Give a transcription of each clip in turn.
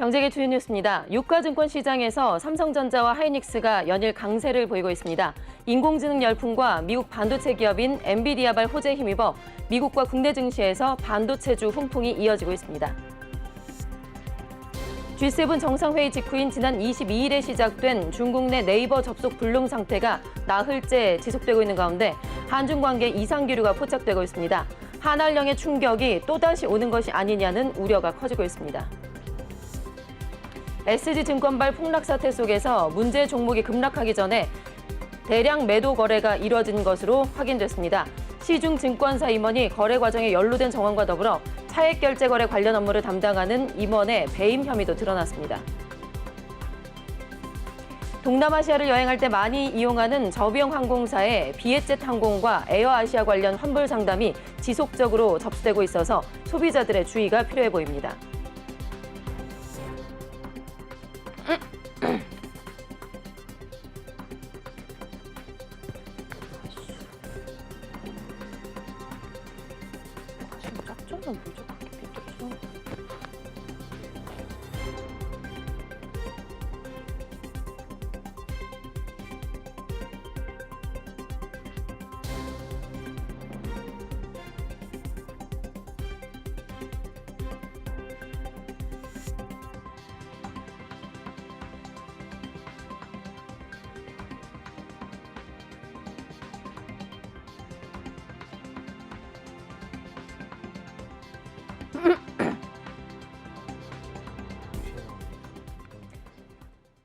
경제계 주요 뉴스입니다. 유가증권 시장에서 삼성전자와 하이닉스가 연일 강세를 보이고 있습니다. 인공지능 열풍과 미국 반도체 기업인 엔비디아발 호재에 힘입어 미국과 국내 증시에서 반도체주 훈풍이 이어지고 있습니다. G7 정상회의 직후인 지난 22일에 시작된 중국 내 네이버 접속 불능 상태가 나흘째 지속되고 있는 가운데 한중 관계 이상 기류가 포착되고 있습니다. 한알령의 충격이 또다시 오는 것이 아니냐는 우려가 커지고 있습니다. SG증권발 폭락 사태 속에서 문제 종목이 급락하기 전에 대량 매도 거래가 이뤄진 것으로 확인됐습니다. 시중 증권사 임원이 거래 과정에 연루된 정황과 더불어 차액 결제 거래 관련 업무를 담당하는 임원의 배임 혐의도 드러났습니다. 동남아시아를 여행할 때 많이 이용하는 저비용 항공사의 비에젯 항공과 에어아시아 관련 환불 상담이 지속적으로 접수되고 있어서 소비자들의 주의가 필요해 보입니다. 짝짝은 뭐죠?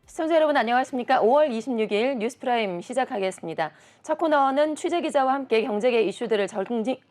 시청자 여러분 안녕하십니까? 5월 26일 뉴스프라임 시작하겠습니다. 첫 코너는 취재기자와 함께 경제계 이슈들을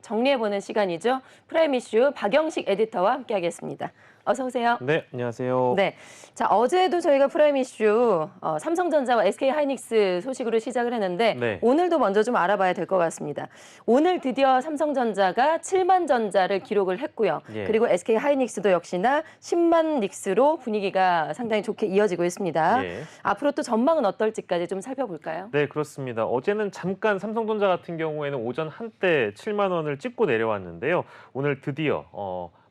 정리해보는 시간이죠. 프라임 이슈 박영식 에디터와 함께하겠습니다. 어서 오세요. 네, 안녕하세요. 네, 자 어제도 저희가 프라임 이슈 삼성전자와 SK하이닉스 소식으로 시작을 했는데 네. 오늘도 먼저 좀 알아봐야 될 것 같습니다. 오늘 드디어 삼성전자가 7만 전자를 기록을 했고요. 예. 그리고 SK하이닉스도 역시나 10만 닉스로 분위기가 상당히 좋게 이어지고 있습니다. 예. 앞으로 또 전망은 어떨지까지 좀 살펴볼까요? 네, 그렇습니다. 어제는 잠깐 삼성전자 같은 경우에는 오전 한때 7만 원을 찍고 내려왔는데요. 오늘 드디어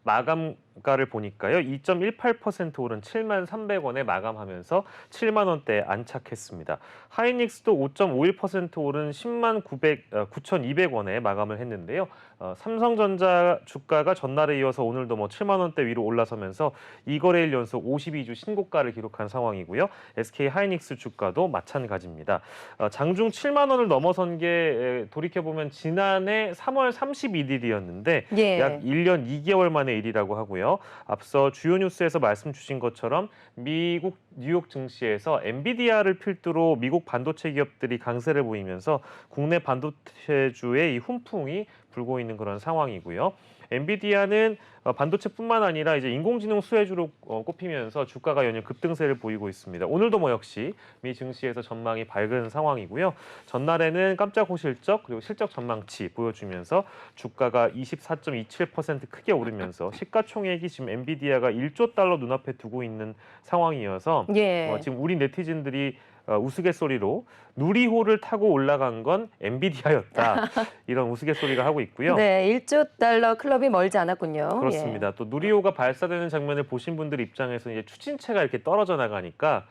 마감가를 보니까요. 2.18% 오른 7만 300원에 마감하면서 7만 원대에 안착했습니다. 하이닉스도 5.51% 오른 10만 9,200원에 마감을 했는데요. 삼성전자 주가가 전날에 이어서 오늘도 7만 원대 위로 올라서면서 2거래일 연속 52주 신고가를 기록한 상황이고요. SK 하이닉스 주가도 마찬가지입니다. 장중 7만 원을 넘어선 게 돌이켜보면 지난해 3월 31일이었는데 예. 약 1년 2개월 만의 일이라고 하고요. 앞서 주요 뉴스에서 말씀 주신 것처럼 미국 뉴욕 증시에서 엔비디아를 필두로 미국 반도체 기업들이 강세를 보이면서 국내 반도체주의 이 훈풍이 불고 있는 그런 상황이고요. 엔비디아는 반도체뿐만 아니라 이제 인공지능 수혜주로 꼽히면서 주가가 연일 급등세를 보이고 있습니다. 오늘도 역시 미 증시에서 전망이 밝은 상황이고요. 전날에는 깜짝 호실적 그리고 실적 전망치 보여주면서 주가가 24.27% 크게 오르면서 시가총액이 지금 엔비디아가 1조 달러 눈앞에 두고 있는 상황이어서 예. 지금 우리 네티즌들이 우스갯소리로 누리호를 타고 올라간 건 엔비디아였다. 이런 우스갯소리가 하고 있고요. 네, 1조 달러 클럽이 멀지 않았군요. 그렇습니다. 또 누리호가 발사되는 장면을 보신 분들 입장에서 이제 추진체가 이렇게 떨어져 나가니까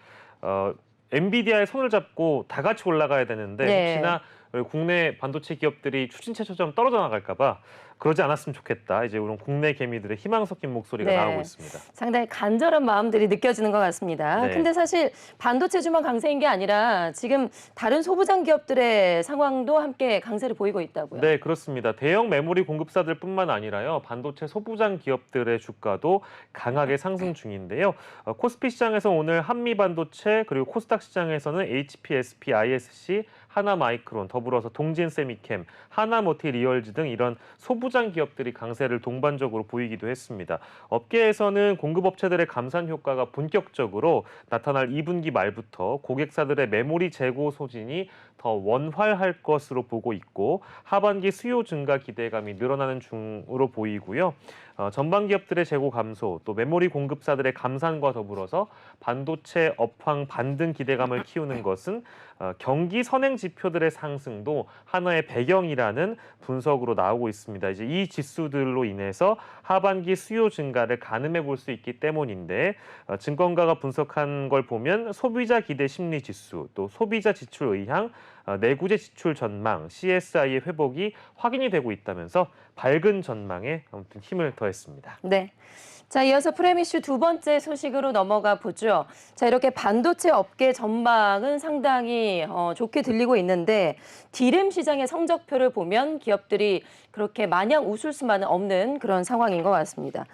엔비디아의 손을 잡고 다 같이 올라가야 되는데 네. 혹시나 국내 반도체 기업들이 추진체처럼 떨어져 나갈까 봐 그러지 않았으면 좋겠다. 이제 이런 국내 개미들의 희망 섞인 목소리가 네. 나오고 있습니다. 상당히 간절한 마음들이 느껴지는 것 같습니다. 네. 근데 사실 반도체주만 강세인 게 아니라 지금 다른 소부장 기업들의 상황도 함께 강세를 보이고 있다고요. 네, 그렇습니다. 대형 메모리 공급사들뿐만 아니라요. 반도체 소부장 기업들의 주가도 강하게 상승 중인데요. 코스피 시장에서 오늘 한미반도체 그리고 코스닥 시장에서는 HP, SP, ISC, 하나마이크론, 더불어서 동진세미캠, 하나모티 리얼즈 등 이런 소부장 기업들이 강세를 동반적으로 보이기도 했습니다. 업계에서는 공급업체들의 감산 효과가 본격적으로 나타날 2분기 말부터 고객사들의 메모리 재고 소진이 더 원활할 것으로 보고 있고 하반기 수요 증가 기대감이 늘어나는 중으로 보이고요. 전방 기업들의 재고 감소, 또 메모리 공급사들의 감산과 더불어서 반도체 업황 반등 기대감을 키우는 것은 경기 선행 지표들의 상승도 하나의 배경이라는 분석으로 나오고 있습니다. 이제 이 지수들로 인해서 하반기 수요 증가를 가늠해 볼 수 있기 때문인데 증권가가 분석한 걸 보면 소비자 기대 심리 지수, 또 소비자 지출 의향, 내구재 지출 전망, CSI의 회복이 확인이 되고 있다면서 밝은 전망에 아무튼 힘을 더했습니다. 네. 자, 이어서 프레미슈 두 번째 소식으로 넘어가 보죠. 자, 이렇게 반도체 업계 전망은 상당히 좋게 들리고 있는데 D램 시장의 성적표를 보면 기업들이 그렇게 마냥 웃을 수만은 없는 그런 상황인 것 같습니다.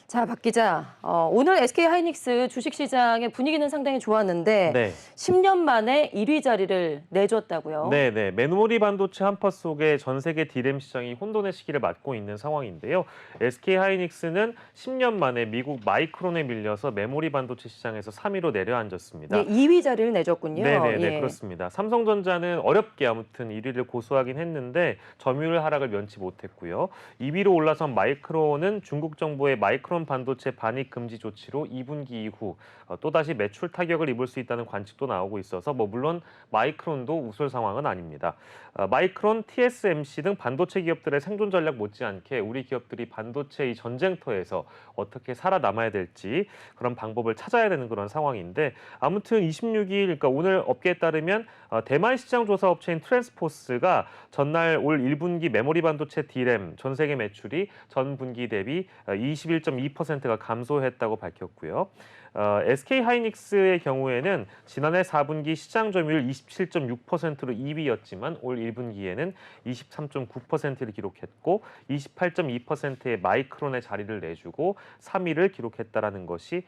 자, 박 기자, 오늘 SK하이닉스 주식시장의 분위기는 상당히 좋았는데 네. 10년 만에 1위 자리를 내줬다고요? 네네. 메모리 반도체 한파 속에 전 세계 D램 시장이 혼돈의 시기를 맞고 있는 상황인데요. SK하이닉스는 10년 만에 미국 마이크론에 밀려서 메모리 반도체 시장에서 3위로 내려앉았습니다. 예, 2위 자리를 내줬군요. 네네네, 예. 그렇습니다. 삼성전자는 어렵게 아무튼 1위를 고수하긴 했는데 점유율 하락을 면치 못했고요. 2위로 올라선 마이크론은 중국 정부의 마이크론 반도체 반입 금지 조치로 2분기 이후 또다시 매출 타격을 입을 수 있다는 관측도 나오고 있어서 물론 마이크론도 웃을 상황은 아닙니다. 마이크론, TSMC 등 반도체 기업들의 생존 전략 못지않게 우리 기업들이 반도체 이 전쟁터에서 어떻게 살아남아야 될지 그런 방법을 찾아야 되는 그런 상황인데 아무튼 26일, 그러니까 오늘 업계에 따르면 대만 시장 조사 업체인 트랜스포스가 전날 올 1분기 메모리 반도체 D램 전 세계 매출이 전 분기 대비 21.2%가 감소했다고 밝혔고요. SK하이닉스의 경우에는 지난해 4분기 시장 점유율 27.6%로 2위였지만 올 1분기에는 23.9%를 기록했고 28.2%의 마이크론의 자리를 내주고 3위를 기록했다라는 것이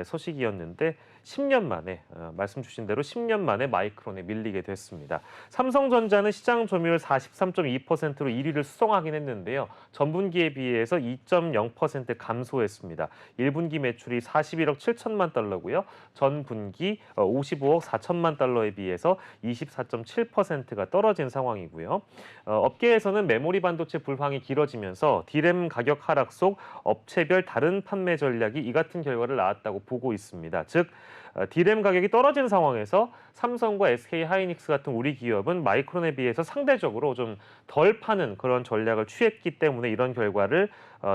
소식이었는데 10년 만에 말씀 주신 대로 10년 만에 마이크론에 밀리게 됐습니다. 삼성전자는 시장 점유율 43.2%로 1위를 수성하긴 했는데요. 전분기에 비해서 2.0% 감소했습니다. 1분기 매출이 41억 7천만 달러고요. 전분기 55억 4천만 달러에 비해서 24.7%가 떨어진 상황이고요. 업계에서는 메모리 반도체 불황이 길어지면서 D램 가격 하락 속 업체별 다른 판매 전략이 이 같은 결과를 낳았다고 보고 있습니다. 즉 D램 가격이 떨어진 상황에서 삼성과 SK하이닉스 같은 우리 기업은 마이크론에 비해서 상대적으로 좀 덜 파는 그런 전략을 취했기 때문에 이런 결과를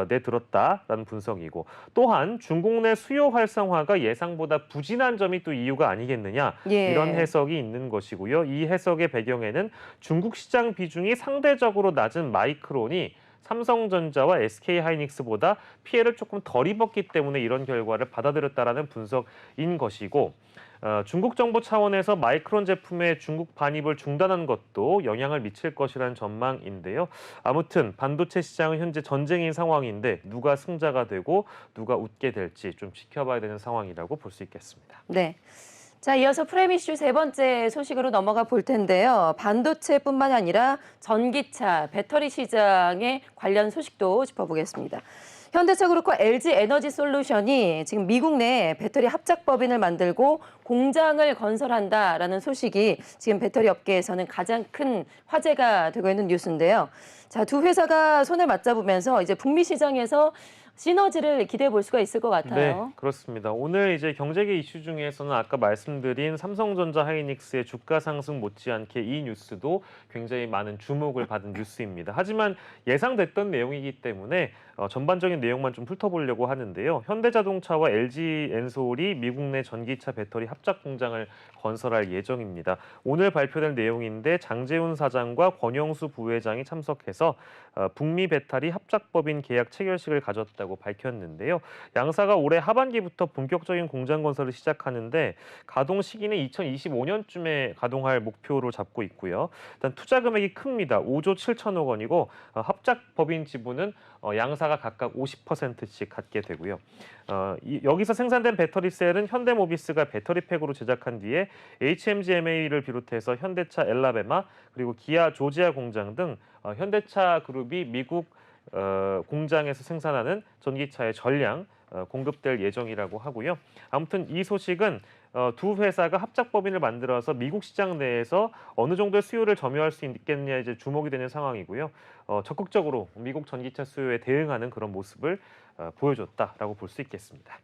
내들었다라는 분석이고 또한 중국 내 수요 활성화가 예상보다 부진한 점이 또 이유가 아니겠느냐 예. 이런 해석이 있는 것이고요. 이 해석의 배경에는 중국 시장 비중이 상대적으로 낮은 마이크론이 삼성전자와 SK하이닉스보다 피해를 조금 덜 입었기 때문에 이런 결과를 받아들였다라는 분석인 것이고 중국 정부 차원에서 마이크론 제품의 중국 반입을 중단한 것도 영향을 미칠 것이라는 전망인데요. 아무튼 반도체 시장은 현재 전쟁인 상황인데 누가 승자가 되고 누가 웃게 될지 좀 지켜봐야 되는 상황이라고 볼 수 있겠습니다. 네. 자, 이어서 프레미슈 세 번째 소식으로 넘어가 볼 텐데요. 반도체뿐만 아니라 전기차, 배터리 시장의 관련 소식도 짚어보겠습니다. 현대차그룹과 LG에너지솔루션이 지금 미국 내 배터리 합작법인을 만들고 공장을 건설한다라는 소식이 지금 배터리 업계에서는 가장 큰 화제가 되고 있는 뉴스인데요. 자, 두 회사가 손을 맞잡으면서 이제 북미 시장에서 시너지를 기대해 볼 수가 있을 것 같아요. 네, 그렇습니다. 오늘 이제 경제계 이슈 중에서는 아까 말씀드린 삼성전자 하이닉스의 주가 상승 못지않게 이 뉴스도 굉장히 많은 주목을 받은 뉴스입니다. 하지만 예상됐던 내용이기 때문에 전반적인 내용만 좀 훑어보려고 하는데요. 현대자동차와 LG엔솔이 미국 내 전기차 배터리 합작 공장을 건설할 예정입니다. 오늘 발표된 내용인데 장재훈 사장과 권영수 부회장이 참석해서 북미 배터리 합작법인 계약 체결식을 가졌다고 밝혔는데요. 양사가 올해 하반기부터 본격적인 공장 건설을 시작하는데 가동 시기는 2025년쯤에 가동할 목표로 잡고 있고요. 일단 투자 금액이 큽니다. 5조 7천억 원이고 합작법인 지분은 양사가 각각 50%씩 갖게 되고요. 여기서 생산된 배터리 셀은 현대모비스가 배터리팩으로 제작한 뒤에 HMGMA를 비롯해서 현대차 엘라베마 그리고 기아 조지아 공장 등 현대차 그룹이 미국 공장에서 생산하는 전기차의 전량 공급될 예정이라고 하고요. 아무튼 이 소식은 두 회사가 합작법인을 만들어서 미국 시장 내에서 어느 정도의 수요를 점유할 수 있겠느냐 이제 주목이 되는 상황이고요. 적극적으로 미국 전기차 수요에 대응하는 그런 모습을 보여줬다라고 볼 수 있겠습니다.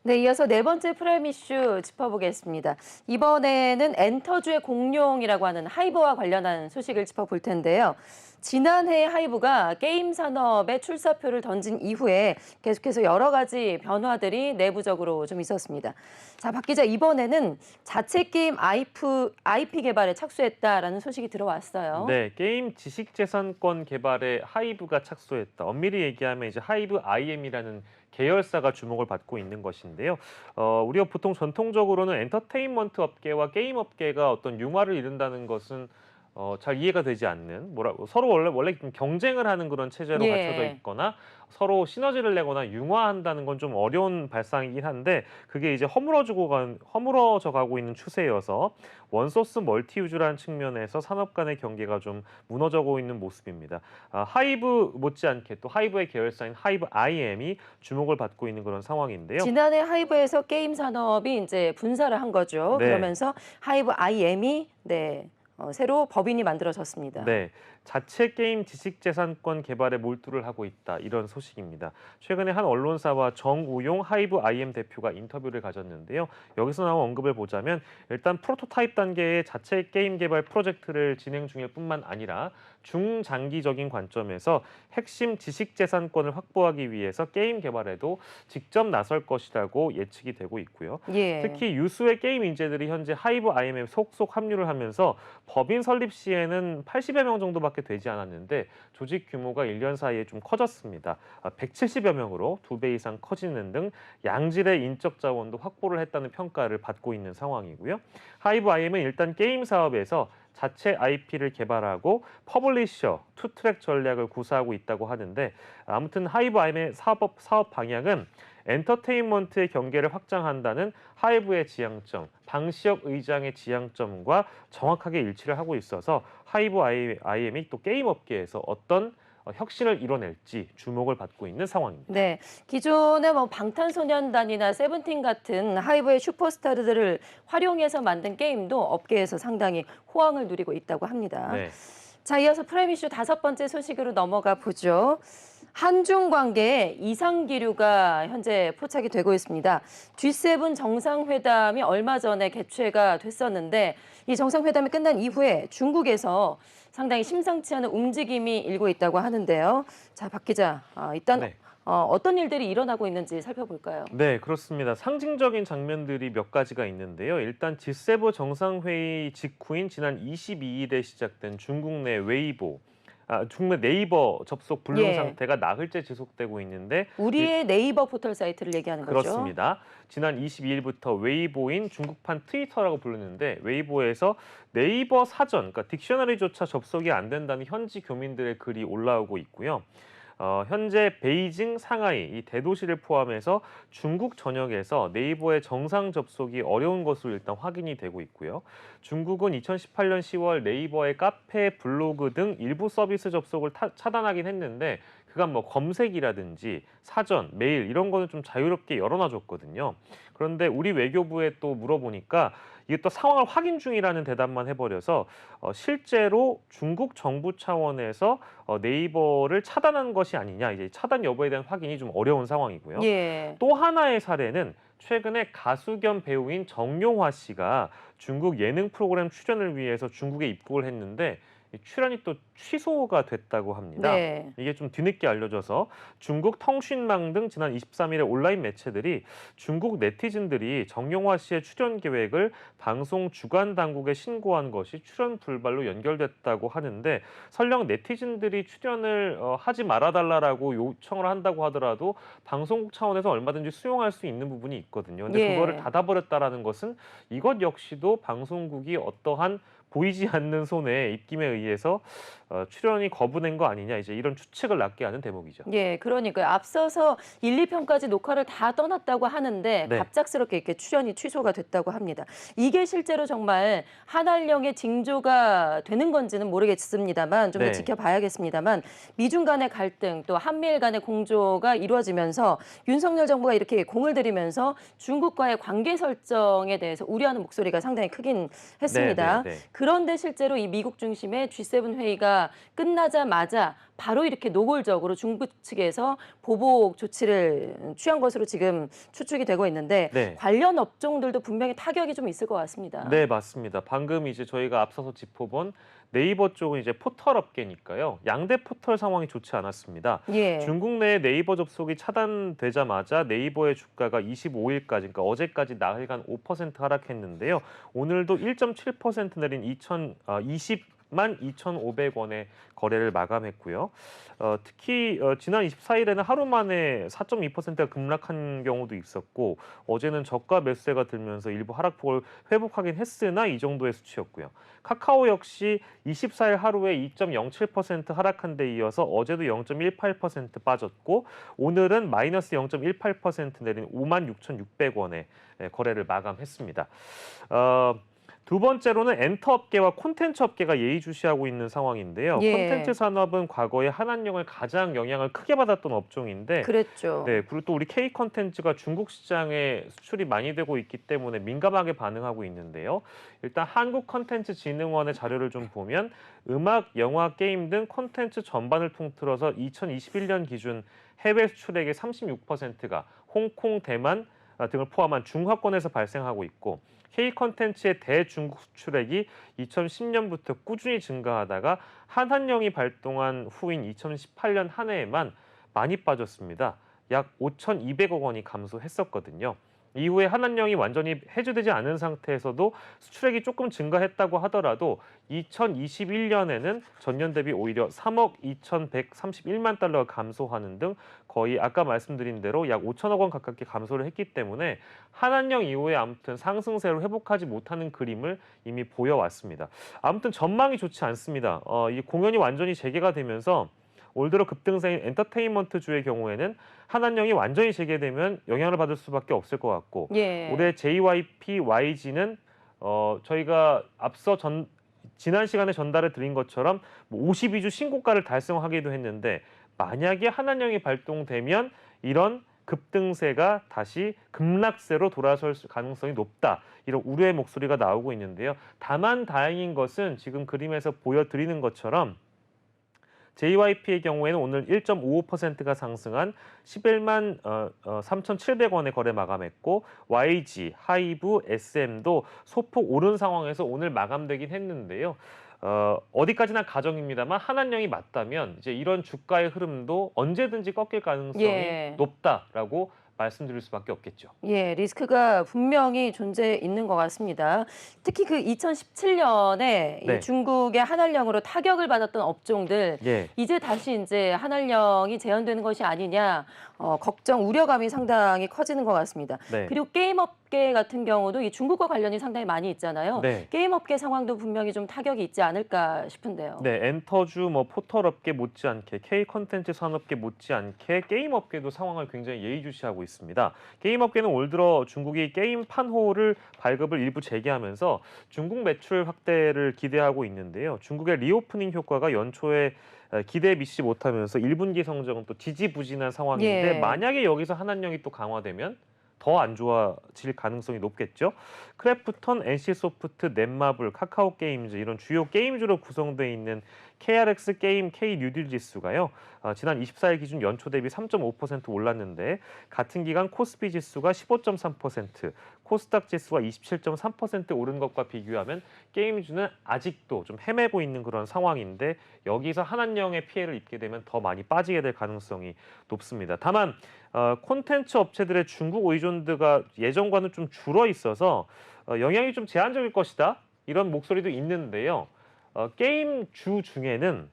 네, 이어서 네 번째 프라임 이슈 짚어보겠습니다. 이번에는 엔터주의 공룡이라고 하는 하이브와 관련한 소식을 짚어볼 텐데요. 지난해 하이브가 게임 산업에 출사표를 던진 이후에 계속해서 여러 가지 변화들이 내부적으로 좀 있었습니다. 자, 박 기자, 이번에는 자체 게임 IP 개발에 착수했다라는 소식이 들어왔어요. 네, 게임 지식재산권 개발에 하이브가 착수했다. 엄밀히 얘기하면 이제 하이브 IM이라는 계열사가 주목을 받고 있는 것인데요. 우리가 보통 전통적으로는 엔터테인먼트 업계와 게임 업계가 어떤 융화를 이룬다는 것은 잘 이해가 되지 않는 서로 원래 좀 경쟁을 하는 그런 체제로 예. 갖춰져 있거나 서로 시너지를 내거나 융화한다는 건 좀 어려운 발상이긴 한데 그게 이제 허물어져 가고 있는 추세여서 원소스 멀티유즈라는 측면에서 산업 간의 경계가 좀 무너져가고 있는 모습입니다. 하이브 못지않게 또 하이브의 계열사인 하이브 IM이 주목을 받고 있는 그런 상황인데요. 지난해 하이브에서 게임 산업이 이제 분사를 한 거죠. 네. 그러면서 하이브 IM이 새로 법인이 만들어졌습니다. 네, 자체 게임 지식재산권 개발에 몰두를 하고 있다 이런 소식입니다. 최근에 한 언론사와 정우용 하이브 IM 대표가 인터뷰를 가졌는데요. 여기서 나온 언급을 보자면 일단 프로토타입 단계의 자체 게임 개발 프로젝트를 진행 중일 뿐만 아니라 중장기적인 관점에서 핵심 지식재산권을 확보하기 위해서 게임 개발에도 직접 나설 것이라고 예측이 되고 있고요. 예. 특히 유수의 게임 인재들이 현재 하이브 IM에 속속 합류를 하면서 법인 설립 시에는 80여 명 정도밖에 되지 않았는데 조직 규모가 1년 사이에 좀 커졌습니다. 170여 명으로 2배 이상 커지는 등 양질의 인적 자원도 확보를 했다는 평가를 받고 있는 상황이고요. 하이브 IM은 일단 게임 사업에서 자체 IP를 개발하고 퍼블리셔, 투트랙 전략을 구사하고 있다고 하는데 아무튼 하이브 IM의 사업 방향은 엔터테인먼트의 경계를 확장한다는 하이브의 지향점, 방시혁 의장의 지향점과 정확하게 일치를 하고 있어서 하이브 IM이 또 게임 업계에서 어떤 혁신을 이뤄낼지 주목을 받고 있는 상황입니다. 네, 기존의 방탄소년단이나 세븐틴 같은 하이브의 슈퍼스타들을 활용해서 만든 게임도 업계에서 상당히 호황을 누리고 있다고 합니다. 네. 자, 이어서 프라임 이슈 다섯 번째 소식으로 넘어가 보죠. 한중 관계에 이상 기류가 현재 포착이 되고 있습니다. G7 정상회담이 얼마 전에 개최가 됐었는데 이 정상회담이 끝난 이후에 중국에서 상당히 심상치 않은 움직임이 일고 있다고 하는데요. 자, 박 기자, 일단 네. 어떤 일들이 일어나고 있는지 살펴볼까요? 네, 그렇습니다. 상징적인 장면들이 몇 가지가 있는데요. 일단 G7 정상회의 직후인 지난 22일에 시작된 중국 내 중국 네이버 접속 불능 예. 상태가 나흘째 지속되고 있는데 우리의 네이버 포털 사이트를 얘기하는 거죠. 그렇습니다. 지난 22일부터 웨이보인 중국판 트위터라고 부르는데 웨이보에서 네이버 사전, 그러니까 딕셔너리조차 접속이 안 된다는 현지 교민들의 글이 올라오고 있고요. 현재 베이징, 상하이 이 대도시를 포함해서 중국 전역에서 네이버의 정상 접속이 어려운 것으로 일단 확인이 되고 있고요. 중국은 2018년 10월 네이버의 카페, 블로그 등 일부 서비스 접속을 차단하긴 했는데 그간 검색이라든지 사전, 메일 이런 거는 좀 자유롭게 열어놔줬거든요. 그런데 우리 외교부에 또 물어보니까 이게 또 상황을 확인 중이라는 대답만 해버려서 실제로 중국 정부 차원에서 네이버를 차단한 것이 아니냐, 이제 차단 여부에 대한 확인이 좀 어려운 상황이고요. 예. 또 하나의 사례는 최근에 가수 겸 배우인 정용화 씨가 중국 예능 프로그램 출연을 위해서 중국에 입국을 했는데 이 출연이 또 취소가 됐다고 합니다. 네. 이게 좀 뒤늦게 알려져서 중국 통신망 등 지난 23일에 온라인 매체들이 중국 네티즌들이 정용화 씨의 출연 계획을 방송 주관 당국에 신고한 것이 출연 불발로 연결됐다고 하는데 설령 네티즌들이 출연을 하지 말아달라고 요청을 한다고 하더라도 방송국 차원에서 얼마든지 수용할 수 있는 부분이 있거든요. 근데 예. 그거를 닫아버렸다라는 것은 이것 역시도 방송국이 어떠한 보이지 않는 손에 입김에 의해서 출연이 거부된 거 아니냐, 이제 이런 추측을 낳게 하는 대목이죠. 예, 그러니까요. 앞서서 1, 2편까지 녹화를 다 떠났다고 하는데 네. 갑작스럽게 이렇게 출연이 취소가 됐다고 합니다. 이게 실제로 정말 한한령의 징조가 되는 건지는 모르겠습니다만 좀 더 네. 지켜봐야겠습니다만 미중 간의 갈등 또 한미일 간의 공조가 이루어지면서 윤석열 정부가 이렇게 공을 들이면서 중국과의 관계 설정에 대해서 우려하는 목소리가 상당히 크긴 했습니다. 네. 그런데 실제로 이 미국 중심의 G7 회의가 끝나자마자 바로 이렇게 노골적으로 중국 측에서 보복 조치를 취한 것으로 지금 추측이 되고 있는데 네. 관련 업종들도 분명히 타격이 좀 있을 것 같습니다. 네, 맞습니다. 방금 이제 저희가 앞서서 짚어본 네이버 쪽은 이제 포털 업계니까요. 양대 포털 상황이 좋지 않았습니다. 예. 중국 내 네이버 접속이 차단되자마자 네이버의 주가가 25일까지, 그러니까 어제까지 나흘간 5% 하락했는데요. 오늘도 1.7% 내린 20만 2,500원의 거래를 마감했고요. 특히 지난 24일에는 하루 만에 4.2%가 급락한 경우도 있었고 어제는 저가 매수세가 들면서 일부 하락폭을 회복하긴 했으나 이 정도의 수치였고요. 카카오 역시 24일 하루에 2.07% 하락한 데 이어서 어제도 0.18% 빠졌고 오늘은 마이너스 0.18% 내린 56,600원에 거래를 마감했습니다. 두 번째로는 엔터 업계와 콘텐츠 업계가 예의주시하고 있는 상황인데요. 예. 콘텐츠 산업은 과거에 한한령을 가장 영향을 크게 받았던 업종인데 그랬죠. 네, 그리고 또 우리 K 콘텐츠가 중국 시장에 수출이 많이 되고 있기 때문에 민감하게 반응하고 있는데요. 일단 한국콘텐츠진흥원의 자료를 좀 보면 음악, 영화, 게임 등 콘텐츠 전반을 통틀어서 2021년 기준 해외 수출액의 36%가 홍콩, 대만 등을 포함한 중화권에서 발생하고 있고 K 콘텐츠의 대중국 수출액이 2010년부터 꾸준히 증가하다가 한한령이 발동한 후인 2018년 한 해에만 많이 빠졌습니다. 약 5,200억 원이 감소했었거든요. 이후에 한한령이 완전히 해제되지 않은 상태에서도 수출액이 조금 증가했다고 하더라도 2021년에는 전년 대비 오히려 3억 2,131만 달러가 감소하는 등 거의 아까 말씀드린 대로 약 5천억 원 가깝게 감소를 했기 때문에 한한령 이후에 아무튼 상승세를 회복하지 못하는 그림을 이미 보여왔습니다. 아무튼 전망이 좋지 않습니다. 이 공연이 완전히 재개가 되면서 올 들어 급등세인 엔터테인먼트주의 경우에는 한한령이 완전히 재개되면 영향을 받을 수밖에 없을 것 같고 예. 올해 JYP, YG는 저희가 앞서 지난 시간에 전달을 드린 것처럼 52주 신고가를 달성하기도 했는데 만약에 한한령이 발동되면 이런 급등세가 다시 급락세로 돌아설 가능성이 높다. 이런 우려의 목소리가 나오고 있는데요. 다만 다행인 것은 지금 그림에서 보여드리는 것처럼 JYP의 경우에는 오늘 1.55%가 상승한 11만 3,700원에 거래 마감했고 YG, 하이브, SM도 소폭 오른 상황에서 오늘 마감되긴 했는데요. 어디까지나 가정입니다만 한한령이 맞다면 이제 이런 주가의 흐름도 언제든지 꺾일 가능성이 예. 높다라고 말씀드릴 수밖에 없겠죠. 예, 리스크가 분명히 존재 있는 것 같습니다. 특히 그 2017년에 네. 이 중국의 한한령으로 타격을 받았던 업종들 예. 이제 다시 이제 한한령이 재현되는 것이 아니냐 걱정, 우려감이 상당히 커지는 것 같습니다. 네. 그리고 게임업계 같은 경우도 이 중국과 관련이 상당히 많이 있잖아요. 네. 게임업계 상황도 분명히 좀 타격이 있지 않을까 싶은데요. 네, 엔터주, 포털업계 못지않게 K 콘텐츠 산업계 못지않게 게임업계도 상황을 굉장히 예의주시하고 있습니다. 게임업계는 올 들어 중국이 게임 판호를 발급을 일부 재개하면서 중국 매출 확대를 기대하고 있는데요. 중국의 리오프닝 효과가 연초에 기대에 미치지 못하면서 1분기 성적은 또 지지부진한 상황인데 예. 만약에 여기서 한한령이 또 강화되면 더 안 좋아질 가능성이 높겠죠. 크래프톤, NC소프트, 넷마블, 카카오게임즈 이런 주요 게임주로 구성되어 있는 KRX 게임 K뉴딜 지수가요. 지난 24일 기준 연초 대비 3.5% 올랐는데 같은 기간 코스피 지수가 15.3%, 코스닥 지수가 27.3% 오른 것과 비교하면 게임주는 아직도 좀 헤매고 있는 그런 상황인데 여기서 한한령의 피해를 입게 되면 더 많이 빠지게 될 가능성이 높습니다. 다만 콘텐츠 업체들의 중국 의존도가 예전과는 좀 줄어 있어서 영향이 좀 제한적일 것이다. 이런 목소리도 있는데요. 게임주 중에는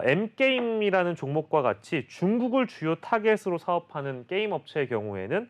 M게임이라는 종목과 같이 중국을 주요 타겟으로 사업하는 게임 업체의 경우에는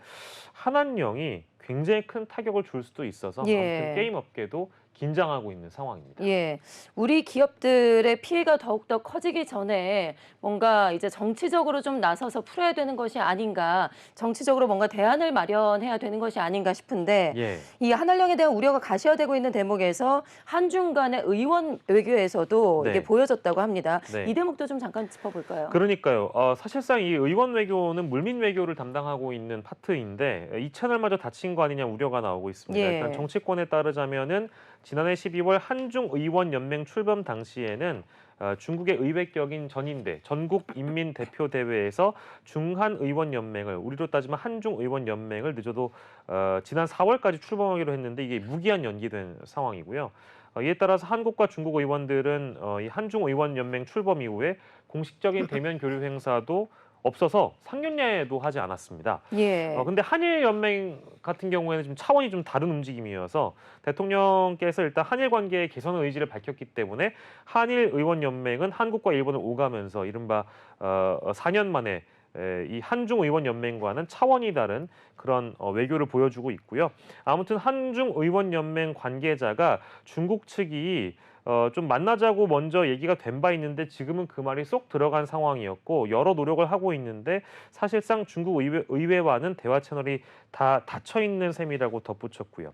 한한령이 굉장히 큰 타격을 줄 수도 있어서 예. 아무튼 게임 업계도 긴장하고 있는 상황입니다. 예, 우리 기업들의 피해가 더욱더 커지기 전에 뭔가 이제 정치적으로 좀 나서서 풀어야 되는 것이 아닌가, 정치적으로 뭔가 대안을 마련해야 되는 것이 아닌가 싶은데 예. 이 한한령에 대한 우려가 가시화되고 있는 대목에서 한중 간의 의원 외교에서도 네. 이게 보여졌다고 합니다. 네. 이 대목도 좀 잠깐 짚어볼까요? 그러니까요. 사실상 이 의원 외교는 물민 외교를 담당하고 있는 파트인데 이 채널마저 닫힌 거 아니냐 우려가 나오고 있습니다. 예. 일단 정치권에 따르자면은 지난해 12월 한중의원연맹 출범 당시에는 중국의 의회격인 전인대 전국인민대표대회에서 중한의원연맹을 우리로 따지면 한중의원연맹을 늦어도 지난 4월까지 출범하기로 했는데 이게 무기한 연기된 상황이고요. 이에 따라서 한국과 중국 의원들은 이 한중의원연맹 출범 이후에 공식적인 대면 교류 행사도 없어서 상견례도 하지 않았습니다. 예. 근데 한일 연맹 같은 경우에는 좀 차원이 좀 다른 움직임이어서 대통령께서 일단 한일 관계의 개선의 의지를 밝혔기 때문에 한일 의원 연맹은 한국과 일본을 오가면서 이른바 4년 만에 이 한중 의원 연맹과는 차원이 다른 그런 외교를 보여주고 있고요. 아무튼 한중 의원 연맹 관계자가 중국 측이 좀 만나자고 먼저 얘기가 된 바 있는데 지금은 그 말이 쏙 들어간 상황이었고 여러 노력을 하고 있는데 사실상 중국 의회와는 대화 채널이 다 닫혀 있는 셈이라고 덧붙였고요.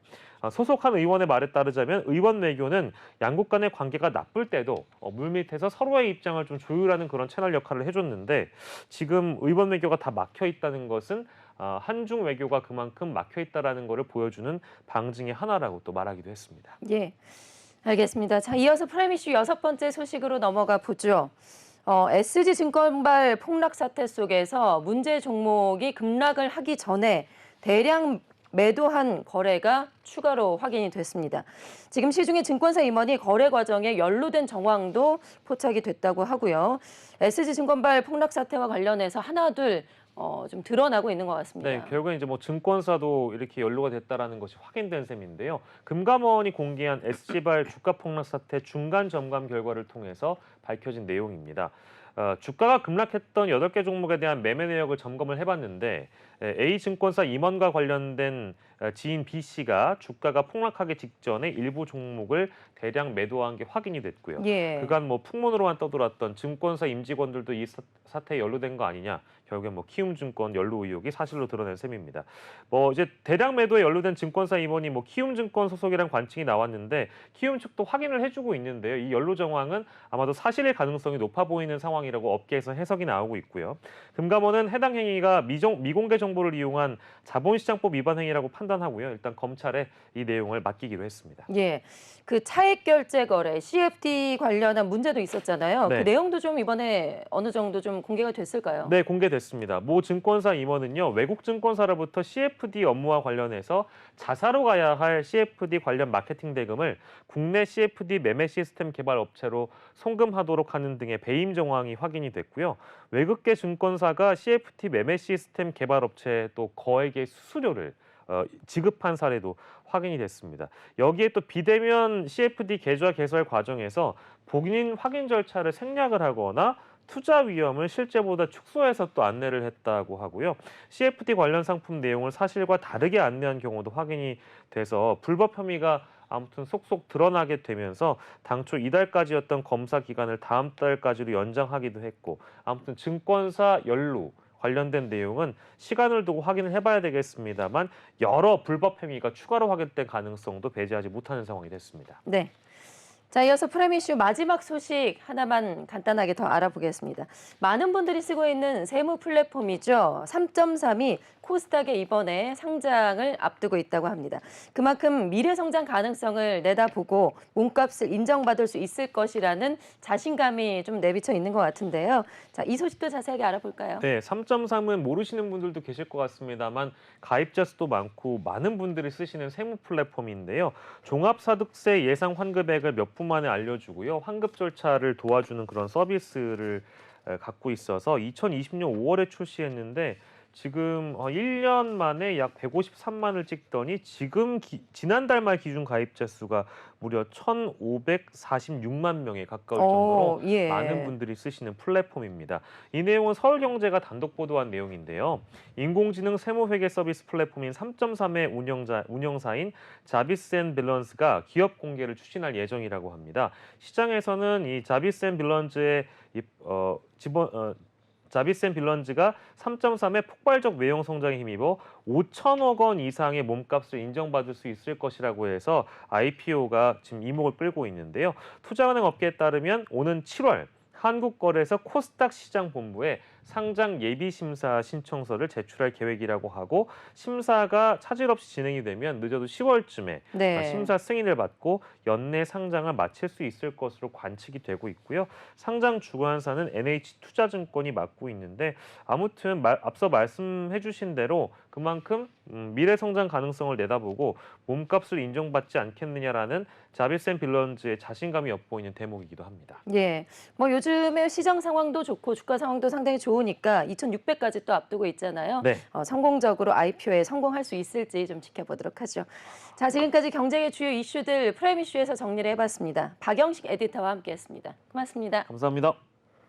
소속한 의원의 말에 따르자면 의원 외교는 양국 간의 관계가 나쁠 때도 물밑에서 서로의 입장을 좀 조율하는 그런 채널 역할을 해줬는데 지금 의원 외교가 다 막혀 있다는 것은 한중 외교가 그만큼 막혀 있다라는 것을 보여주는 방증의 하나라고 또 말하기도 했습니다. 예. 알겠습니다. 자, 이어서 프라임 이슈 6번째 소식으로 넘어가 보죠. SG증권발 폭락 사태 속에서 문제 종목이 급락을 하기 전에 대량 매도한 거래가 추가로 확인이 됐습니다. 지금 시중에 증권사 임원이 거래 과정에 연루된 정황도 포착이 됐다고 하고요. SG증권발 폭락 사태와 관련해서 하나둘 좀 드러나고 있는 것 같습니다. 네, 결국엔 이제 뭐 증권사도 이렇게 연루가 됐다라는 것이 확인된 셈인데요. 금감원이 공개한 SG발 주가 폭락 사태 중간 점검 결과를 통해서 밝혀진 내용입니다. 주가가 급락했던 8개 종목에 대한 매매 내역을 점검을 해봤는데 A증권사 임원과 관련된 지인 B씨가 주가가 폭락하기 직전에 일부 종목을 대량 매도한 게 확인이 됐고요. 예. 그간 뭐 풍문으로만 떠돌았던 증권사 임직원들도 이 사태에 연루된 거 아니냐. 결국엔 뭐 키움증권 연루 의혹이 사실로 드러낸 셈입니다. 뭐 이제 대량 매도에 연루된 증권사 임원이 뭐 키움증권 소속이란 관측이 나왔는데 키움 측도 확인을 해주고 있는데요. 이 연루 정황은 아마도 사실일 가능성이 높아 보이는 상황이라고 업계에서 해석이 나오고 있고요. 금감원은 해당 행위가 미공개 정보를 이용한 자본시장법 위반 행위라고 판단하고요. 일단 검찰에 이 내용을 맡기기로 했습니다. 예. 그 차액 결제 거래 CFD 관련한 문제도 있었잖아요. 네. 그 내용도 좀 이번에 어느 정도 좀 공개가 됐을까요? 네, 공개됐습니다. 모 증권사 임원은요, 외국 증권사로부터 CFD 업무와 관련해서 자사로 가야 할 CFD 관련 마케팅 대금을 국내 CFD 매매 시스템 개발 업체로 송금하도록 하는 등의 배임 정황이 확인이 됐고요. 외국계 증권사가 CFD 매매 시스템 개발 업체에 또 거액의 수수료를 지급한 사례도 확인이 됐습니다. 여기에 또 비대면 CFD 계좌 개설 과정에서 본인 확인 절차를 생략을 하거나 투자 위험을 실제보다 축소해서 또 안내를 했다고 하고요. CFD 관련 상품 내용을 사실과 다르게 안내한 경우도 확인이 돼서 불법 혐의가 아무튼 속속 드러나게 되면서 당초 이달까지였던 검사 기간을 다음 달까지로 연장하기도 했고 아무튼 증권사 연루 관련된 내용은 시간을 두고 확인을 해봐야 되겠습니다만 여러 불법 행위가 추가로 확인될 가능성도 배제하지 못하는 상황이 됐습니다. 네. 자, 이어서 프라임 이슈 마지막 소식 하나만 간단하게 더 알아보겠습니다. 많은 분들이 쓰고 있는 세무 플랫폼이죠. 3.3이 코스닥에 이번에 상장을 앞두고 있다고 합니다. 그만큼 미래 성장 가능성을 내다보고 몸값을 인정받을 수 있을 것이라는 자신감이 좀 내비쳐 있는 것 같은데요. 자, 이 소식도 자세하게 알아볼까요? 네, 3.3은 모르시는 분들도 계실 것 같습니다만 가입자 수도 많고 많은 분들이 쓰시는 세무 플랫폼인데요. 종합소득세 예상 환급액을 몇 분 만에 알려주고요. 환급 절차를 도와주는 그런 서비스를 갖고 있어서 2020년 5월에 출시했는데 지금 1년 만에 약 153만을 찍더니 지금 지난달 말 기준 가입자 수가 무려 1,546만 명에 가까울 정도로 예. 많은 분들이 쓰시는 플랫폼입니다. 이 내용은 서울경제가 단독 보도한 내용인데요. 인공지능 세무회계 서비스 플랫폼인 3.3의 운영사인 자비스앤빌런스가 기업 공개를 추진할 예정이라고 합니다. 시장에서는 이 자비스앤빌런즈의 자비스앤빌런즈가 3.3의 폭발적 외형 성장에 힘입어 5천억 원 이상의 몸값을 인정받을 수 있을 것이라고 해서 IPO가 지금 이목을 끌고 있는데요. 투자은행 업계에 따르면 오는 7월 한국거래소 코스닥 시장 본부에 상장 예비 심사 신청서를 제출할 계획이라고 하고 심사가 차질 없이 진행이 되면 늦어도 10월쯤에 네. 심사 승인을 받고 연내 상장을 마칠 수 있을 것으로 관측이 되고 있고요. 상장 주관사는 NH투자증권이 맡고 있는데 아무튼 앞서 말씀해 주신 대로 그만큼 미래 성장 가능성을 내다보고 몸값을 인정받지 않겠느냐라는 자비스 앤 빌런즈의 자신감이 엿보이는 대목이기도 합니다. 예. 뭐 요즘에 시장 상황도 좋고 주가 상황도 상당히 좋으니까 2,600까지 또 앞두고 있잖아요. 네. 성공적으로 IPO에 성공할 수 있을지 좀 지켜보도록 하죠. 자, 지금까지 경제의 주요 이슈들 프라임 이슈에서 정리를 해봤습니다. 박영식 에디터와 함께했습니다. 고맙습니다. 감사합니다.